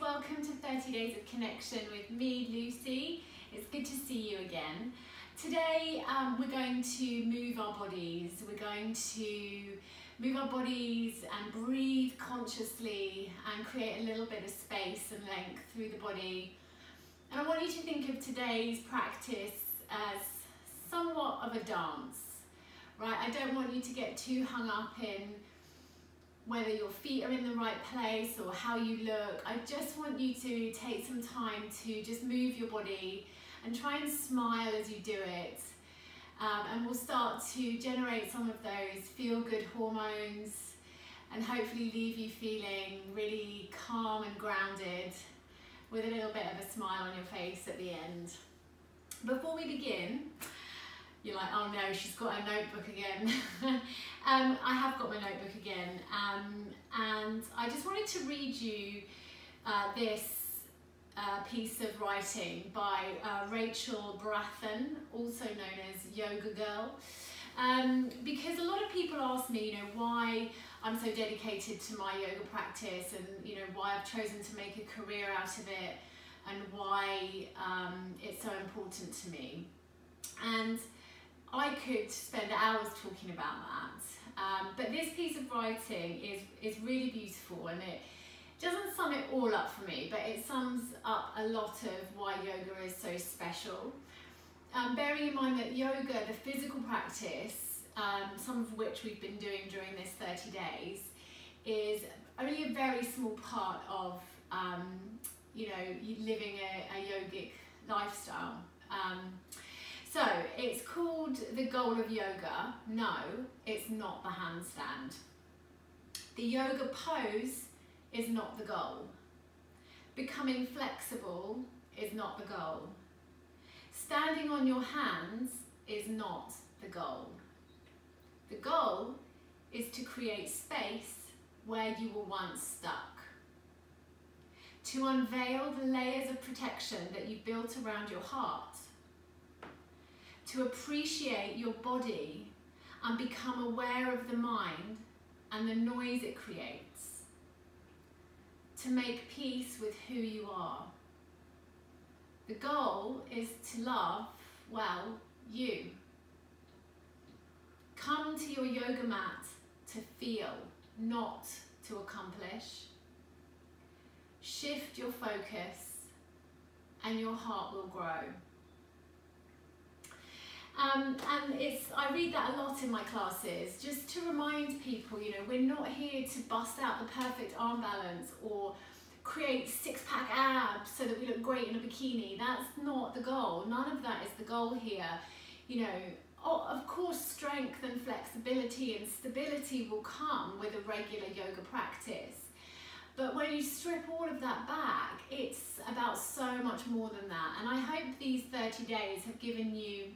welcome to 30 Days of Connection with me, Lucy. It's good to see you again. Today we're going to move our bodies. We're going to move our bodies and breathe consciously and create a little bit of space and length through the body. And I want you to think of today's practice as somewhat of a dance, right? I don't want you to get too hung up in whether your feet are in the right place or how you look. I just want you to take some time to just move your body and try and smile as you do it. And we'll start to generate some of those feel-good hormones and hopefully leave you feeling really calm and grounded with a little bit of a smile on your face at the end. Before we begin, you're like, oh no, she's got her notebook again. I have got my notebook again, and I just wanted to read you this piece of writing by Rachel Brathen, also known as Yoga Girl, because a lot of people ask me, why I'm so dedicated to my yoga practice, and why I've chosen to make a career out of it, and why it's so important to me. And I could spend hours talking about that, but this piece of writing is really beautiful, and it doesn't sum it all up for me, but it sums up a lot of why yoga is so special. Bearing in mind that yoga, the physical practice, some of which we've been doing during this 30 days, is only a very small part of living a yogic lifestyle. So it's called the goal of yoga. No, it's not the handstand. The yoga pose is not the goal. Becoming flexible is not the goal. Standing on your hands is not the goal. The goal is to create space where you were once stuck. To unveil the layers of protection that you've built around your heart. To appreciate your body and become aware of the mind and the noise it creates. To make peace with who you are. The goal is to love, well, you. Come to your yoga mat to feel, not to accomplish. Shift your focus and your heart will grow. I read that a lot in my classes, just to remind people, we're not here to bust out the perfect arm balance or create six-pack abs so that we look great in a bikini. That's not the goal. None of that is the goal here. Of course, strength and flexibility and stability will come with a regular yoga practice. But when you strip all of that back, it's about so much more than that. And I hope these 30 days have given you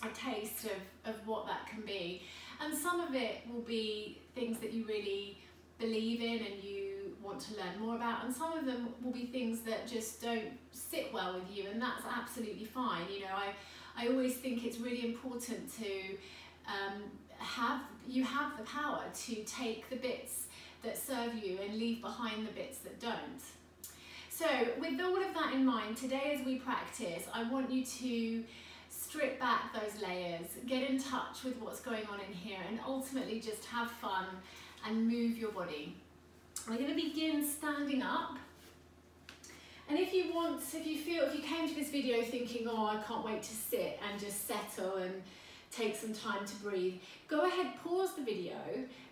a taste of what that can be. And some of it will be things that you really believe in and you want to learn more about, and some of them will be things that just don't sit well with you, and that's absolutely fine. I always think it's really important to have the power to take the bits that serve you and leave behind the bits that don't. So with all of that in mind, today as we practice, I want you to strip back those layers, get in touch with what's going on in here, and ultimately just have fun and move your body. We're going to begin standing up. And if you came to this video thinking, oh, I can't wait to sit and just settle and take some time to breathe, go ahead, pause the video,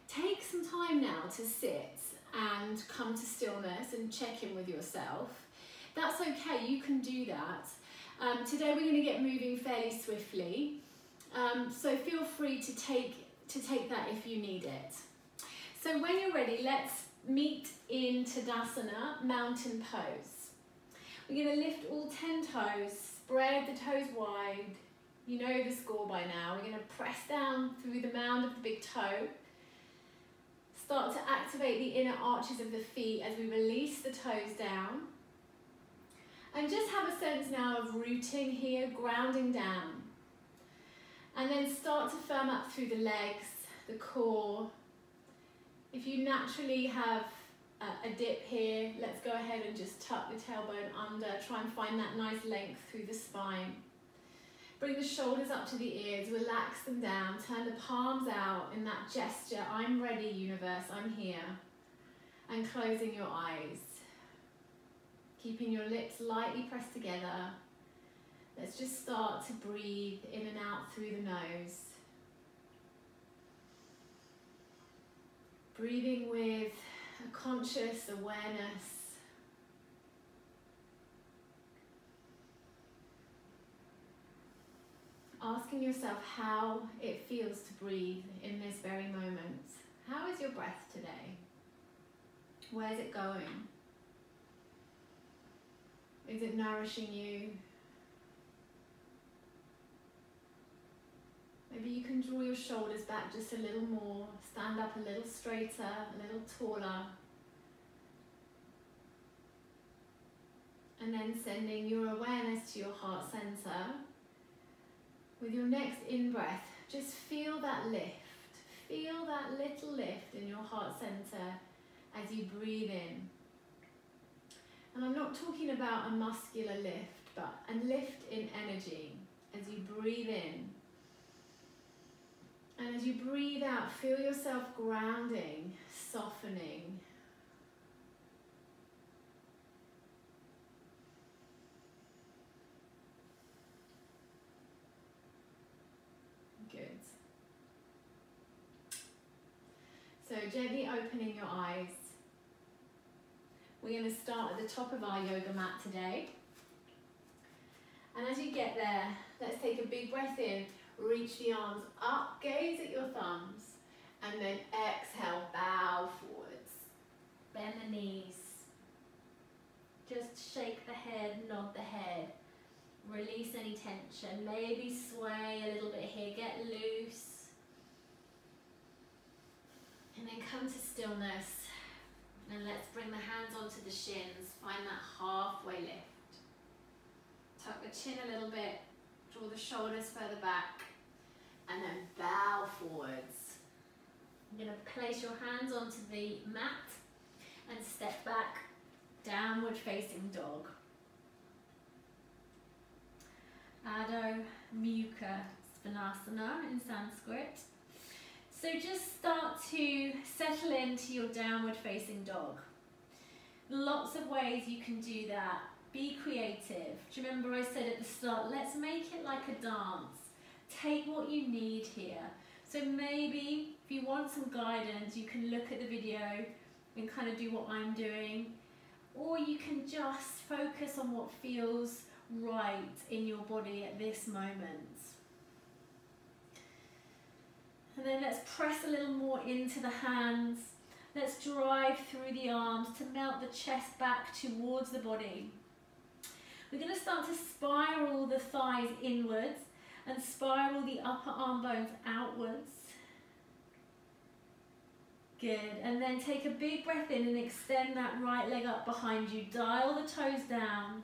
take some time now to sit and come to stillness and check in with yourself. That's okay, you can do that. Today we're going to get moving fairly swiftly, so feel free to take that if you need it. So when you're ready, let's meet in Tadasana, mountain pose. We're going to lift all 10 toes, spread the toes wide. You know the score by now. We're going to press down through the mound of the big toe. Start to activate the inner arches of the feet as we release the toes down. And just have a sense now of rooting here, grounding down. And then start to firm up through the legs, the core. If you naturally have a dip here. Let's go ahead and just tuck the tailbone under. Try and find that nice length through the spine. Bring the shoulders up to the ears, relax them down, turn the palms out in that gesture. I'm ready, universe, I'm here. And closing your eyes. Keeping your lips lightly pressed together. Let's just start to breathe in and out through the nose. Breathing with a conscious awareness. Asking yourself how it feels to breathe in this very moment. How is your breath today? Where's it going? Is it nourishing you? Maybe you can draw your shoulders back just a little more, stand up a little straighter, a little taller. And then sending your awareness to your heart center. With your next in-breath, just feel that lift. Feel that little lift in your heart center as you breathe in. And I'm not talking about a muscular lift, but a lift in energy as you breathe in. And as you breathe out, feel yourself grounding, softening. Good. So gently opening your eyes. We're going to start at the top of our yoga mat today. And as you get there, let's take a big breath in. Reach the arms up, gaze at your thumbs, and then exhale, bow forwards. Bend the knees. Just shake the head, nod the head. Release any tension. Maybe sway a little bit here, get loose. And then come to stillness. And let's bring the hands onto the shins. Find that halfway lift. Tuck the chin a little bit. Draw the shoulders further back. And then bow forwards. You're going to place your hands onto the mat and step back, downward facing dog. Adho Mukha Svanasana in Sanskrit. So just start to settle into your downward facing dog. Lots of ways you can do that. Be creative. Do you remember I said at the start, let's make it like a dance. Take what you need here. So maybe if you want some guidance, you can look at the video and kind of do what I'm doing. Or you can just focus on what feels right in your body at this moment. And then let's press a little more into the hands. Let's drive through the arms to melt the chest back towards the body. We're going to start to spiral the thighs inwards and spiral the upper arm bones outwards. Good. And then take a big breath in and extend that right leg up behind you. Dial the toes down.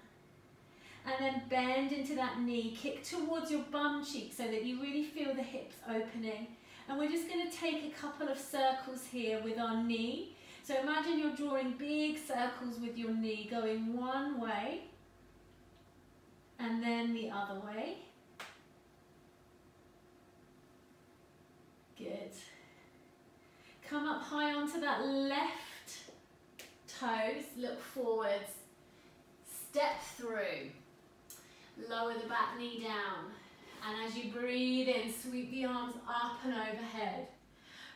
And then bend into that knee. Kick towards your bum cheek so that you really feel the hips opening. And we're just going to take a couple of circles here with our knee. So imagine you're drawing big circles with your knee, going one way and then the other way. Good. Come up high onto that left toes, look forwards, step through, lower the back knee down, and as you breathe in, sweep the arms up and overhead.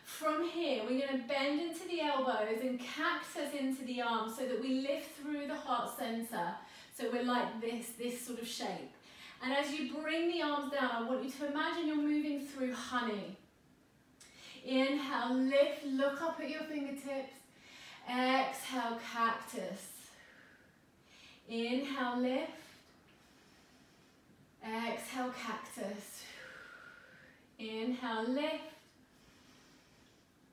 From here, we're going to bend into the elbows and cactus into the arms so that we lift through the heart center. So we're like this sort of shape. And as you bring the arms down, I want you to imagine you're moving through honey. Inhale, lift, look up at your fingertips. Exhale, cactus. Inhale, lift. Exhale, cactus. Inhale, lift.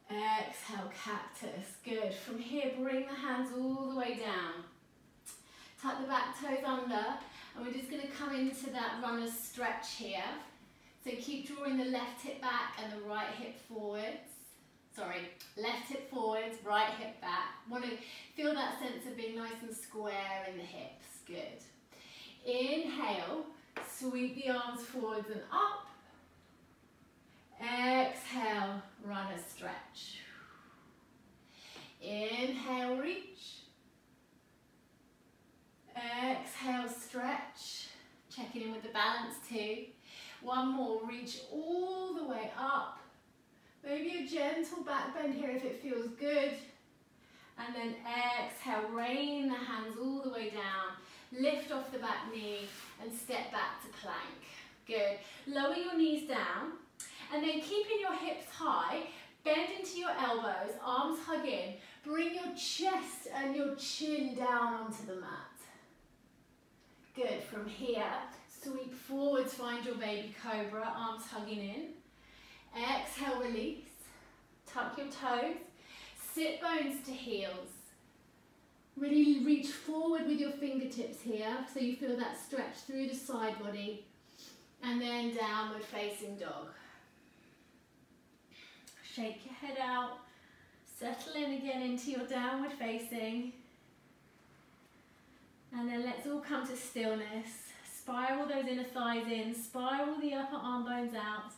Exhale, cactus. Good. From here, bring the hands all the way down. Tuck the back toes under, and we're just going to come into that runner's stretch here. So keep drawing the left hip back and the right hip forwards. left hip forwards, right hip back. Want to feel that sense of being nice and square in the hips. Good. Inhale, sweep the arms forwards and up. Exhale, runner stretch. Inhale, reach. Exhale, stretch. Checking in with the balance too. One more, reach all the way up. Maybe a gentle back bend here if it feels good. And then exhale, rain the hands all the way down. Lift off the back knee and step back to plank. Good. Lower your knees down. And then keeping your hips high, bend into your elbows, arms hug in. Bring your chest and your chin down onto the mat. Good. From here, sweep forwards, find your baby cobra, arms hugging in. Exhale, release. Tuck your toes. Sit bones to heels. Really reach forward with your fingertips here, so you feel that stretch through the side body. And then downward facing dog. Shake your head out. Settle in again into your downward facing. And then let's all come to stillness. Spiral those inner thighs in. Spiral the upper arm bones out.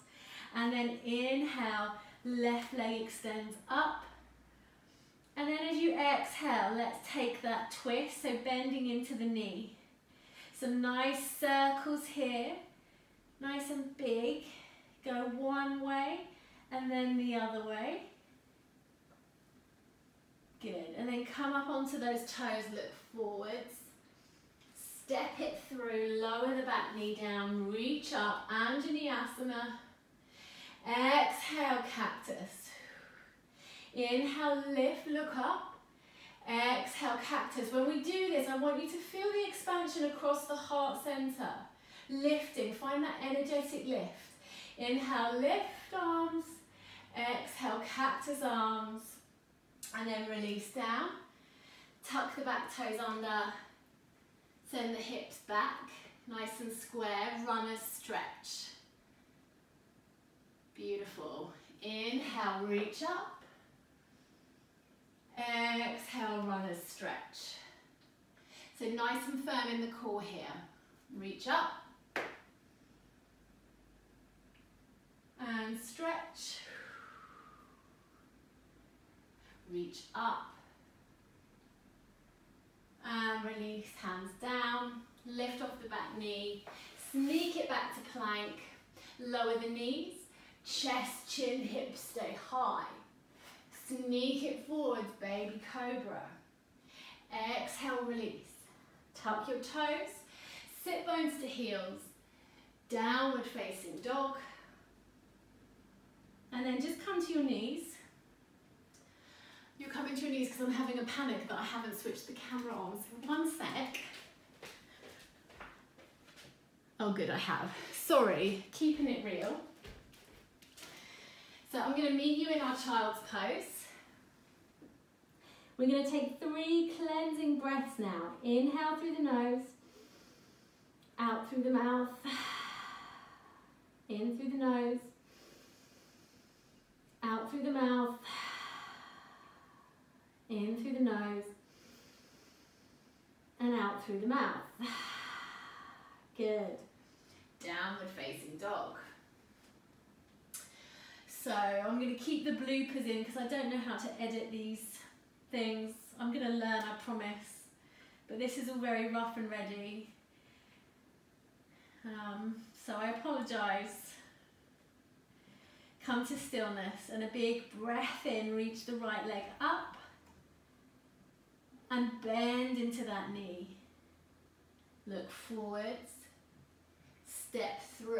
And then inhale, left leg extends up. And then as you exhale, let's take that twist, so bending into the knee. Some nice circles here, nice and big. Go one way and then the other way. Good, and then come up onto those toes, look forwards. Step it through, lower the back knee down, reach up, Anjaneyasana. Exhale, cactus. Inhale, lift, look up. Exhale, cactus. When we do this, I want you to feel the expansion across the heart center. Lifting, find that energetic lift. Inhale, lift arms. Exhale, cactus arms. And then release down. Tuck the back toes under. Send the hips back. Nice and square. Runner stretch. Beautiful. Inhale, reach up. Exhale, runners stretch. So nice and firm in the core here. Reach up. And stretch. Reach up. And release, hands down. Lift off the back knee. Sneak it back to plank. Lower the knees. Chest, chin, hips stay high. Sneak it forwards, baby cobra. Exhale, release. Tuck your toes. Sit bones to heels. Downward facing dog. And then just come to your knees. You're coming to your knees because I'm having a panic that I haven't switched the camera on. So one sec. Oh good, I have. Sorry, keeping it real. So I'm going to meet you in our child's pose. We're going to take 3 cleansing breaths now. Inhale through the nose, out through the mouth, in through the nose, out through the mouth, in through the nose, and out through the mouth. Good. Downward facing dog. So I'm going to keep the bloopers in because I don't know how to edit these things. I'm going to learn, I promise. But this is all very rough and ready. So I apologise. Come to stillness and a big breath in. Reach the right leg up. And bend into that knee. Look forwards. Step through.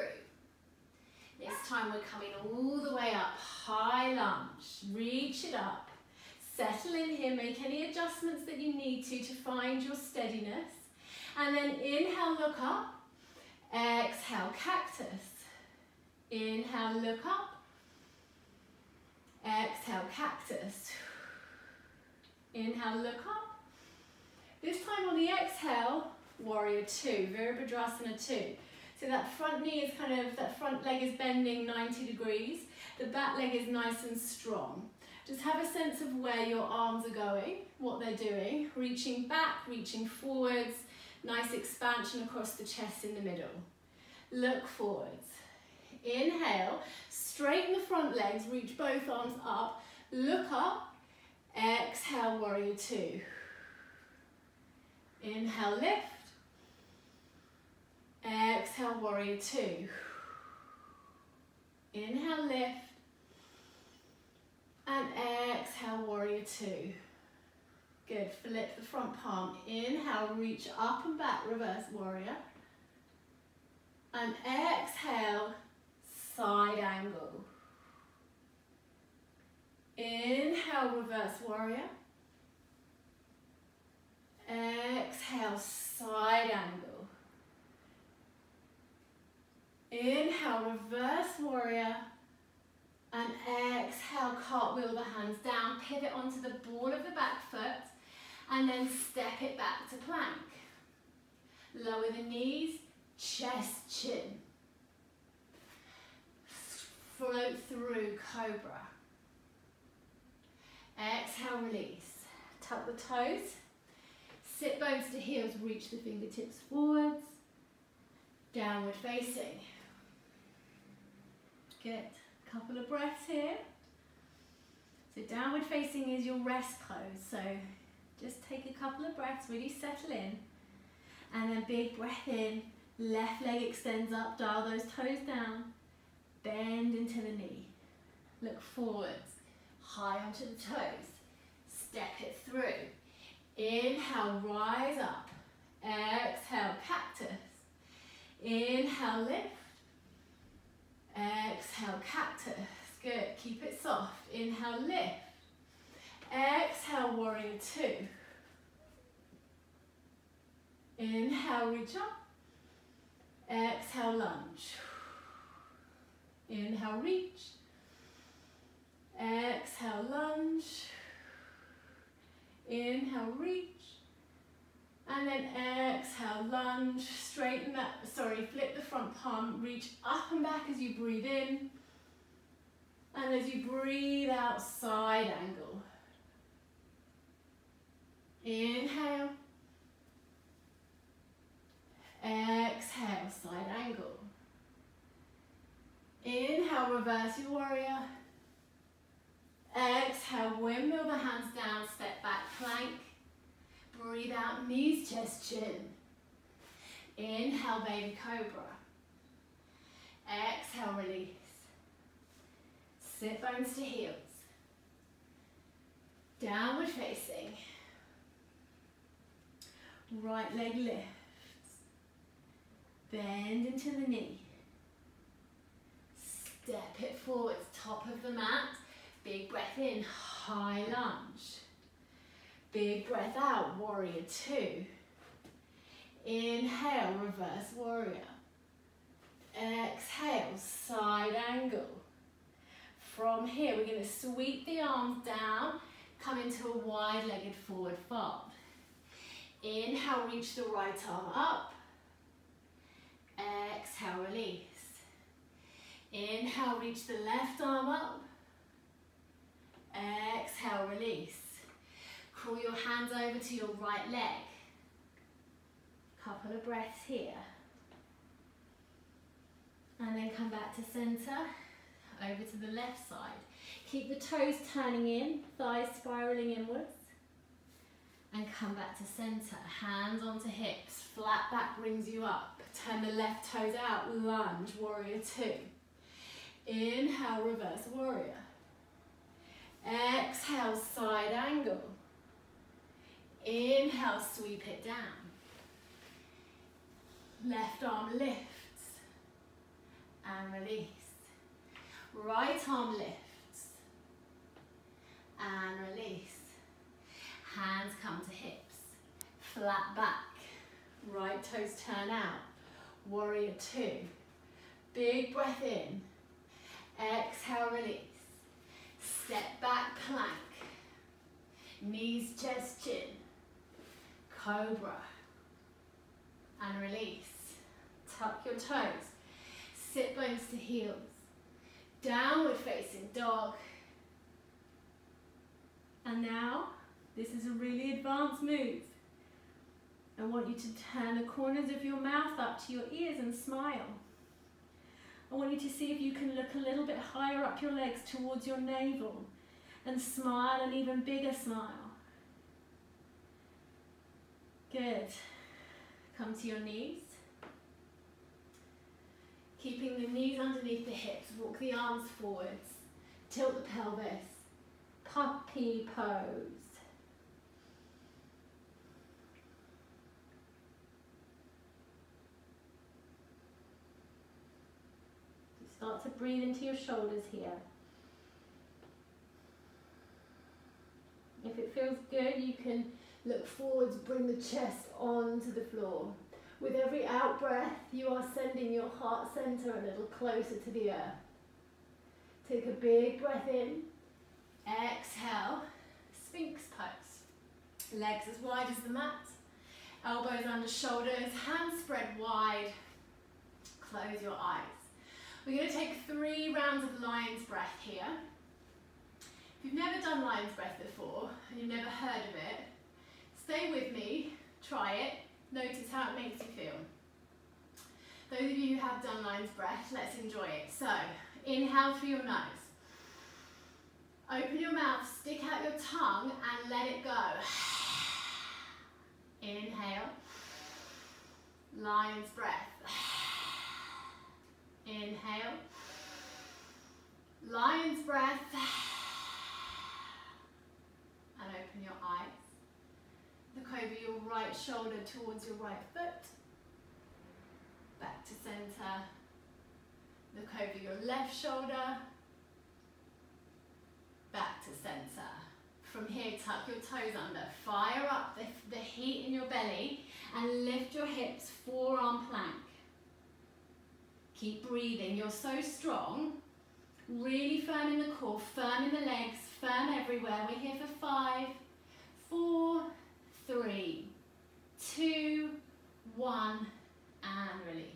This time we're coming all the way up, high lunge, reach it up, settle in here, make any adjustments that you need to find your steadiness, and then inhale, look up, exhale, cactus, inhale, look up, exhale, cactus, inhale, look up, this time on the exhale, warrior 2, Virabhadrasana 2. So that front knee is that front leg is bending 90 degrees. The back leg is nice and strong. Just have a sense of where your arms are going, what they're doing, reaching back, reaching forwards, nice expansion across the chest in the middle. Look forwards. Inhale, straighten the front legs, reach both arms up, look up, exhale, warrior two. Inhale, lift, exhale, warrior two. Inhale, lift, and exhale, warrior two. Good, flip the front palm. Inhale, reach up and back, reverse warrior. And exhale, side angle. Inhale, reverse warrior. Exhale, side angle. Inhale, reverse warrior. And exhale, cartwheel the hands down, pivot onto the ball of the back foot, and then step it back to plank. Lower the knees, chest, chin. Float through cobra. Exhale, release. Tuck the toes. Sit bones to heels, reach the fingertips forwards. Downward facing. Good. Couple of breaths here. So downward facing is your rest pose. So just take a couple of breaths, really settle in. And then big breath in. Left leg extends up, dial those toes down. Bend into the knee. Look forwards. High onto the toes. Step it through. Inhale, rise up. Exhale, cactus. Inhale, lift. Exhale, cactus. Good. Keep it soft. Inhale, lift. Exhale, warrior two. Inhale, reach up. Exhale, lunge. Inhale, reach. Exhale, lunge. Inhale, reach. And then exhale, lunge, straighten that, flip the front palm, reach up and back as you breathe in. And as you breathe out, side angle. Inhale. Exhale, side angle. Inhale, reverse your warrior. Exhale, windmill the hands down, step back, plank. Breathe out, knees, chest, chin. Inhale, baby cobra. Exhale, release. Sit bones to heels. Downward facing. Right leg lifts. Bend into the knee. Step it forwards, top of the mat. Big breath in, high lunge. Big breath out, warrior two. Inhale, reverse warrior. Exhale, side angle. From here, we're going to sweep the arms down, come into a wide-legged forward fold. Inhale, reach the right arm up. Exhale, release. Inhale, reach the left arm up. Exhale, release. Crawl your hands over to your right leg. Couple of breaths here. And then come back to center, over to the left side. Keep the toes turning in, thighs spiraling inwards. And come back to center, hands onto hips, flat back brings you up. Turn the left toes out, lunge, warrior two. Inhale, reverse warrior. Exhale, side angle. Inhale, sweep it down. Left arm lifts and release. Right arm lifts and release. Hands come to hips. Flat back. Right toes turn out. Warrior two. Big breath in. Exhale, release. Step back, plank. Knees, chest, chin. Cobra. And release. Tuck your toes. Sit bones to heels. Downward facing dog. And now, this is a really advanced move. I want you to turn the corners of your mouth up to your ears and smile. I want you to see if you can look a little bit higher up your legs towards your navel and smile an even bigger smile. Good. Come to your knees. Keeping the knees underneath the hips, walk the arms forwards, tilt the pelvis, puppy pose. Start to breathe into your shoulders here. If it feels good, you can look forwards, bring the chest onto the floor. With every out breath, you are sending your heart center a little closer to the earth. Take a big breath in. Exhale, Sphinx pose. Legs as wide as the mat. Elbows under shoulders, hands spread wide. Close your eyes. We're going to take 3 rounds of lion's breath here. If you've never done lion's breath before, and you've never heard of it, stay with me, try it, notice how it makes you feel. Those of you who have done lion's breath, let's enjoy it. So, inhale through your nose. Open your mouth, stick out your tongue, and let it go. Inhale. Lion's breath. Inhale. Lion's breath. And open your eyes. Look over your right shoulder towards your right foot. Back to center. Look over your left shoulder. Back to center. From here, tuck your toes under. Fire up the heat in your belly and lift your hips, forearm plank. Keep breathing. You're so strong. Really firm in the core, firm in the legs, firm everywhere. We're here for 5, 4, 3, 2, 1, and release.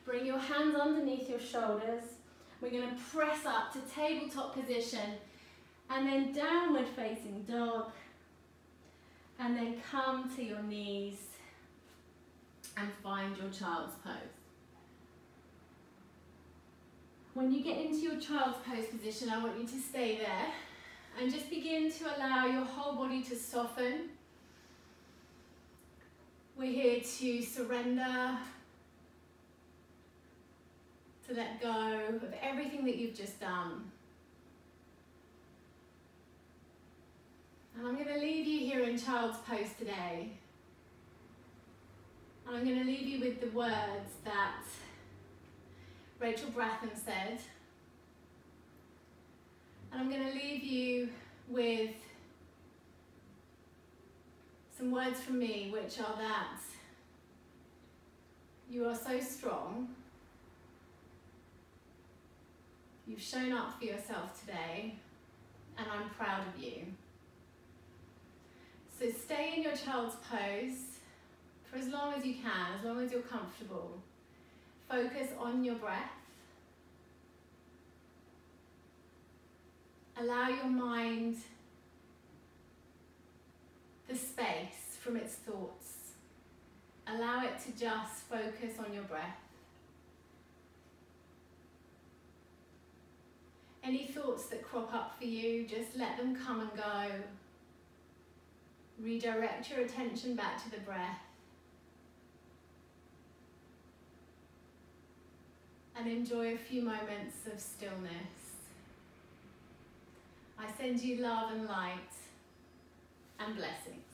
Bring your hands underneath your shoulders. We're going to press up to tabletop position and then downward facing dog. And then come to your knees and find your child's pose. When you get into your child's pose position, I want you to stay there and just begin to allow your whole body to soften. We're here to surrender, to let go of everything that you've just done. And I'm going to leave you here in child's pose today. And I'm going to leave you with the words that Rachel Bratham said. And I'm going to leave you with some words from me, which are that you are so strong. You've shown up for yourself today, and I'm proud of you. So stay in your child's pose for as long as you can, as long as you're comfortable. Focus on your breath. Allow your mind the space from its thoughts. Allow it to just focus on your breath. Any thoughts that crop up for you, just let them come and go. Redirect your attention back to the breath. And enjoy a few moments of stillness. I send you love and light and blessings.